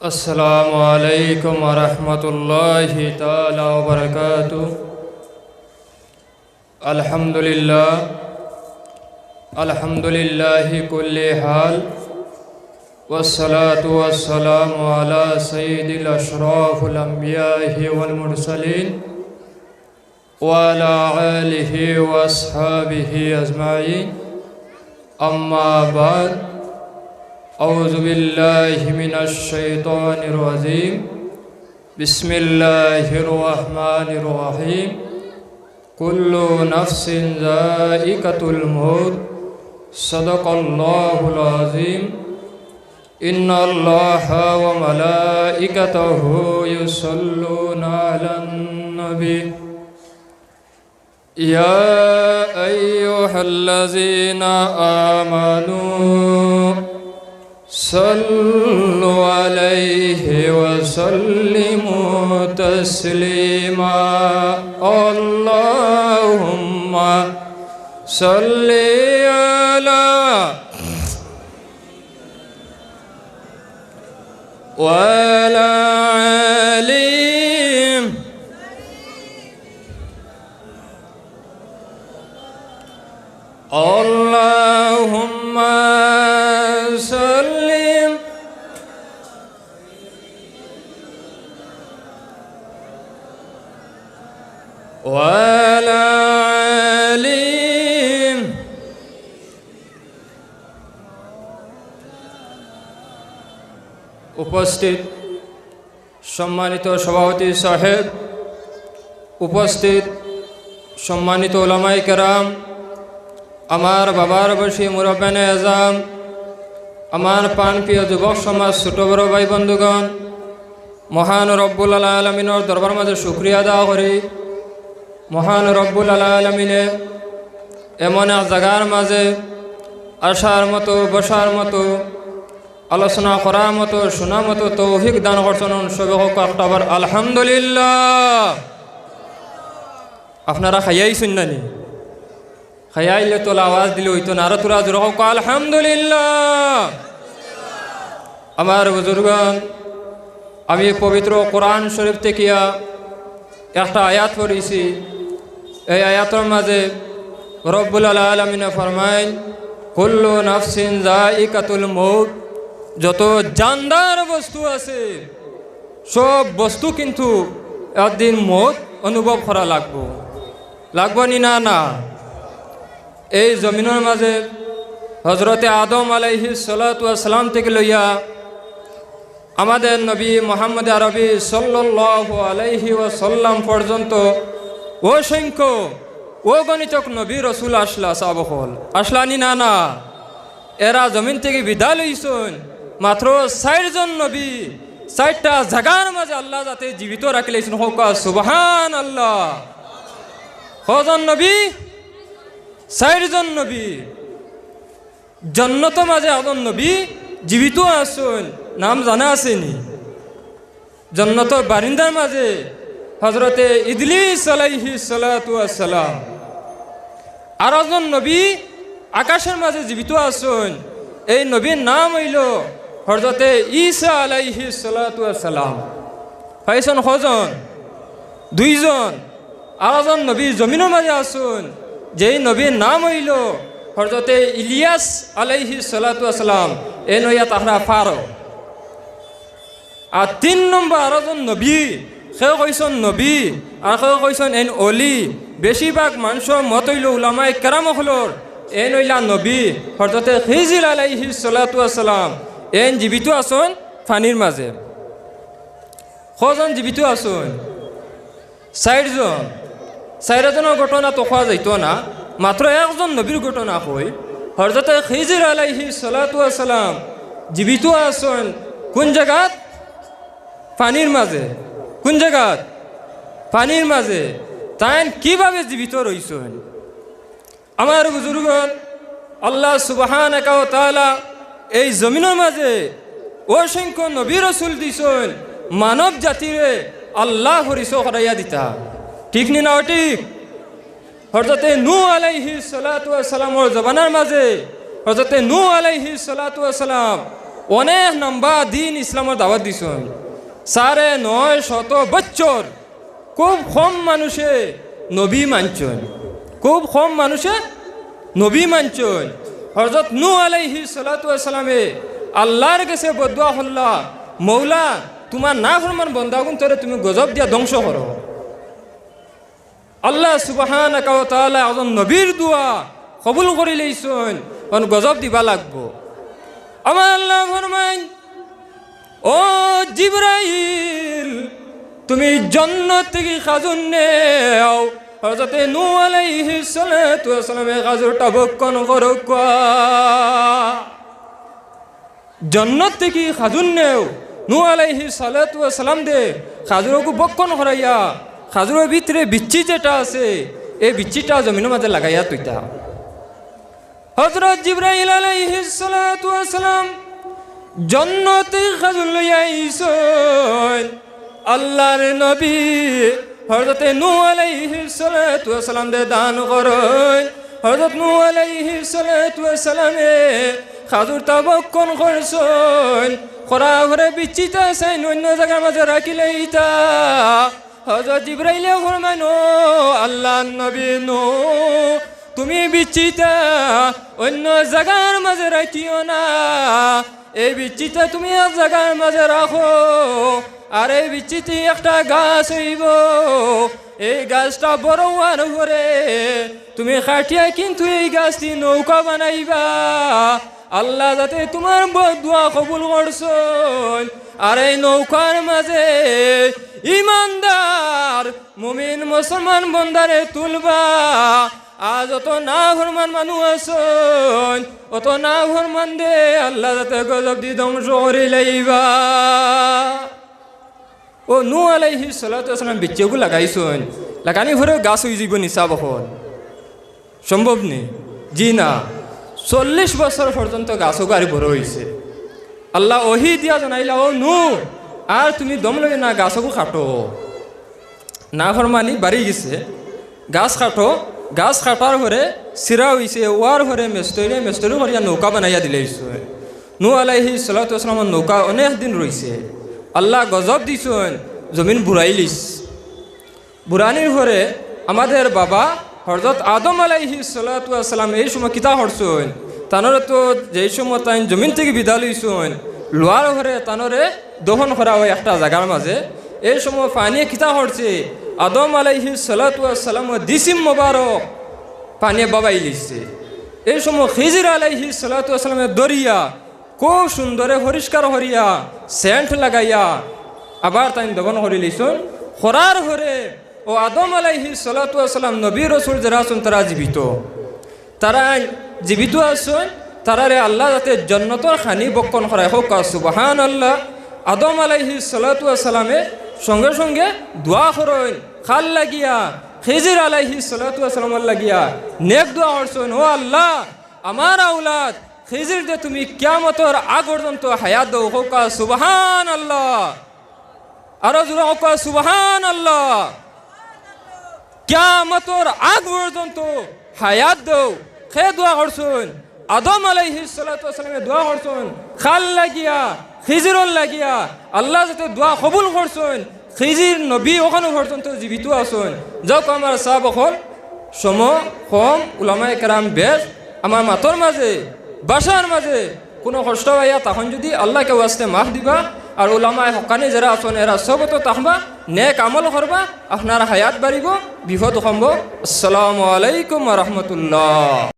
अस्सलामु अलैकुम वरहमतुल्लाहि ताला वबरकातुह। अल्हम्दुलिल्लाहि कुल्ली हाल वस्सलातु वस्सलामु अला सय्यिदिल अशराफिल अंबिया'i वल मुरसलीन व अला आलिहि व अस्हाबिहि अजमाइन। अम्मा बाद, औज़ु बिल्लाहि मिनश शैतानिर रजीम। बिस्मिल्लाहिर रहमानिर रहीम। कुल्लु नफ्सिन ज़ाइक़तुल मौत। सदक़ल्लाहुल अज़ीम। इन्नल्लाहा व मलाइकतहु युसल्लूना अलन नबी। या अय्युहल्लज़ीना आमनू सल्लु अलैहि वसल्लिमू तस्लीमा। अल्लाहुम्मा सल्लि अला व अला आलि अल्लाहुम्मा सल्लिम व अला आलि। उपस्थित सम्मानित सभापति साहेब, उपस्थित सम्मानित उलामाए केराम, आमार बाबार बसी मुरब्बाने आज़ाम, आमार प्राणप्रिय युवक समाज छोट बड़ भाई बंधुगण, महान रब्बुल आलामीनर दरबार माझे शुक्रिया आदा करी। महान रब्बुल आलामीने एमन एक जगार माझे आसार मतो बसार मतो आलोचना करार मतो शोना मतो तौफिक दान करछेन। सबके एकटाबार आलহামদুলিল্লাহ। आपनारा खाइयाइछेन नानी? खाइयाइले तो आवाज दिले हইতো ना। आरो তোরা জোরে হোক আলহামদুলিল্লাহ। আমার বুজুর্গান, আমি পবিত্র কোরআন শরীফ থেকে একটা আয়াত পড়েছি। এই আয়াতের মাঝে রব্বুল আলামিন ফরমায়, কুল্লু নাফসিন যায়িকাতুল মউত। যত জানদার বস্তু আছে সব বস্তু কিন্তু একদিন মউত অনুভব করা লাগবো নি না? না। এই জমিনের মাঝে হজরতে আদম আলাইহিস সালাতু ওয়াস সালাম থেকে লইয়া আমাদের নবী মুহাম্মদ আরবি সাল্লাল্লাহু আলাইহি ওয়াসাল্লাম পর্যন্ত অসংখ্য অগণিত নবী রসুল আসলানি না? না। এরা জমিন থেকে বিদায় লইছেন মাত্র 4 জন নবী। 4টা জায়গার মাঝে আল্লাহ যাতে জীবিত রাখিলেছেন। হোক সুবহানাল্লাহ। কজন নবী? 4 জন নবী। জান্নাত মাঝে একজন নবী জীবিত আছেন, নাম জানা আসেনি? জান্নাতের বারিন্দার মাঝে হযরতে ইদরিস আলাইহিস সালাতু ওয়াস সালাম। আর একজন নবী আকাশের মাঝে জীবিত আছেন। এই নবীর নাম হইল হযরতে ঈসা আলাইহিস সালাতু ওয়াস সালাম। পাইছেন কজন? 2 জন। আর একজন নবী জমিনের মাঝে আছেন, যেই নবীর নাম হইল হযরতে ইলিয়াস আলাইহিস সালাতু ওয়াস সালাম। এই নইয়া তাহরা ফারো। আর 3 নম্বর আর একজন নবী, সে কইছেন নবী আর সে কইছেন এন অলি। বেশিরভাগ মানুষের মত হইল উলামায়ে কেরাম হলর এন হইলা নবী হযরতে খিজির আলাইহিস সালাতু ওয়াস সালাম। এন জীবিত আছেন পানির মাঝে। কজন জীবিত আছেন? 4 জন। 4 জনের ঘটনা তো কোয়া যাইতো না, মাত্র একজন নবীর ঘটনা কই। হযরতে খিজির আলাইহিস সালাতু ওয়াস সালাম জীবিত আছেন কোন জায়গাত? পানির মাঝে। কোন জায়গাত? পানির মাঝে। তাই কিভাবে জীবিত রইছেন? আমার বুজুর্গণ, আল্লাহ সুবহানাহু ওয়া তাআলা এই জমিনের মাঝে অসংখ্য নবী রসুল দিছেন মানব জাতিরে আল্লাহ পরিচয় করাইয়া দিতা। ঠিক নি না? ঠিক। হযরতে নূহ আলাইহিস সালাতু ওয়াস সালামের জমানার মাঝে হযরতে নূহ আলাইহিস সালাতু ওয়াস সালাম অনেক লম্বা দিন ইসলামের দাওয়াত দিছেন 950 বছর খুব কম মানুষে নবী মানছেন খুব কম মানুষে নবী মানছেন হযরত নূহ আলাইহিস সালাতু ওয়াস সালামে আল্লাহর কাছে বদুয়া হল্লা মৌলা তোমার নাফরমান বান্দাগুন তোরে তুমি গজব দিয়া ধ্বংস করো আল্লাহ সুবহানাহু ওয়া তাআলা আযম নবীর দোয়া কবুল করে লইছেন কোন গজব দিবা লাগবো আমার আল্লাহ ফরমায় ও জিবরাইল তুমি জান্নাত থেকে খাজুর নেও হযরত নূহ আলাইহিস সালাতু ওয়াস সালামে খাজুরটা ভক্ষণ করো জান্নাত থেকে খাজুর নেও নূহ আলাইহিস সালাতু ওয়াস সালাম দে খাজুরকে ভক্ষণ করাইয়া খাজুরের ভিতরে বিচ্ছি যেটা আছে এই বিচ্ছিটা জমিনের মাঝে লাগাইয়া তুইতা হযরত জিবরাইল আলাইহিস সালাতু ওয়াস সালাম জান্নাতে খাজুর লইয়া আইছেন আল্লাহর নবী হযরত নূহ আলাইহিস সালাতু ওয়াস সালাম দে দান করেন হযরত নূহ আলাইহিস সালাতু ওয়াস সালামে খাজুরটা ভক্ষণ করছেন করা ঘরে বিচ্ছিটা আছে অন্য জায়গার মাঝে রাখিলে ইতা হযরত জিবরাইল ফরমায় ও আল্লাহর নবী নূহ তুমি বিচ্ছিটা অন্য জায়গার মাঝে রাখিও না এই বিচ্ছিটা তুমি এক জায়গার মাঝে রাখো আর এই বিচ্ছিতে একটা গাছ হইব এই গাছটা বড় হওয়ার পরে তুমি কাটিয়া কিন্তু এই গাছটি নৌকা বানাইবা আল্লাহ যাতে তোমার দোয়া কবুল করছেন আর এই নৌকার মাঝে ইমানদার মুমিন মুসলমান বন্দারে তুলবা আজ অত না ফরমান মানুষ আছেন অত না ফরমান দে আল্লাহ যাতে গজব দি ধ্বংস করে লাইবা ও নূহ আলাইহিস সালাতু ওয়াস সালাম বিচ্ছেগুলো লাগাইছেন লাগানি ভরে গাছ হয়ে যাব নিশা বখন সম্ভব নেই জি না 40 বছর পর্যন্ত গাছও গাড়ি বড় হয়েছে আল্লাহ ওহি দিয়া জানাইলা ও নূহ আর তুমি দম লগে না গাছকো কাটো না ফরমানি বাড়ি গেছে গাছ কাটো গাছ কাটার ঘরে সিরা হয়েছে ওয়ার ঘরে মেস্তরি করিয়া নৌকা বানাইয়া দিলে নূহ আলাইহিস সালাতু ওয়াস সালামের নৌকা অনেক দিন রয়েছে আল্লাহ গজব দিছেন জমিন বুড়াইলিস বুড়ানির ঘরে আমাদের বাবা হযরত আদম আলাইহিস সালাতু ওয়াস সালাম এই সময় কিতা হরছেন তানরে তো যেই সময় তাই জমিন থেকে বিদায় লইছেন লোয়ার ঘরে তানরে দহন করা হয় একটা জায়গার মাঝে এই সময় পানি কিতা হরছে আদম আলাইহিস সালাতু ওয়াস সালাম দিসিম মোবারক পানি বাবাই লিছে এই সময় খিজির আলাইহিস সালাতু ওয়াস সালামের দরিয়া খুব সুন্দরে পরিষ্কার হরিয়া সেন্ট লাগাইয়া আবার তাই দহন করে লিছেন খরার ঘরে ও আদম আলাইহিস সালাতু ওয়াস সালাম নবী রাসূল যারা আছেন তারা জীবিত আছেন তারারে আল্লাহ যাতে জান্নাতের খানি বক্ষণ করায় হোক সুবহানাল্লাহ আদম আলাইহিস সালাতু ওয়াস সালামে সঙ্গে সঙ্গে দোয়া করেন খাল লাগিয়া খিজির আলাইহিস সালাতু ওয়াস সালামের লাগিয়া নেক দোয়া করছেন ও আল্লাহ আমার আওলাদ খিজির দে তুমি কিয়ামতের আগ পর্যন্ত হায়াত দাও হোক সুবহানাল্লাহ আরো জোরে হোক সুবহানাল্লাহ কিয়ামতের আগ পর্যন্ত হায়াত দাও খে দোয়া করছেন আদম আলাইহিস সালাতু ওয়াস সালামে দোয়া করছেন খাল লাগিয়া খিজিরল লাগিয়া আল্লাহ যাতে দোয়া কবুল করছেন খিজির নবী ওখানে পর্যন্ত জীবিত আছেন যাক আমার সাহাব হল সম কম উলামায়ে কেরাম বেশ আমার মাতর মাঝে বাসার মাঝে কোনো কষ্ট হইয়া তখন যদি আল্লাহকে ওয়াস্তে মাফ দিবা আর উলামায়ে হকানি যারা আছেন এরা সবতো তাহবা নেক আমল করবা আপনার হায়াত বাড়িব বিপদ কমব আসসালামু আলাইকুম ওয়া রাহমাতুল্লাহ।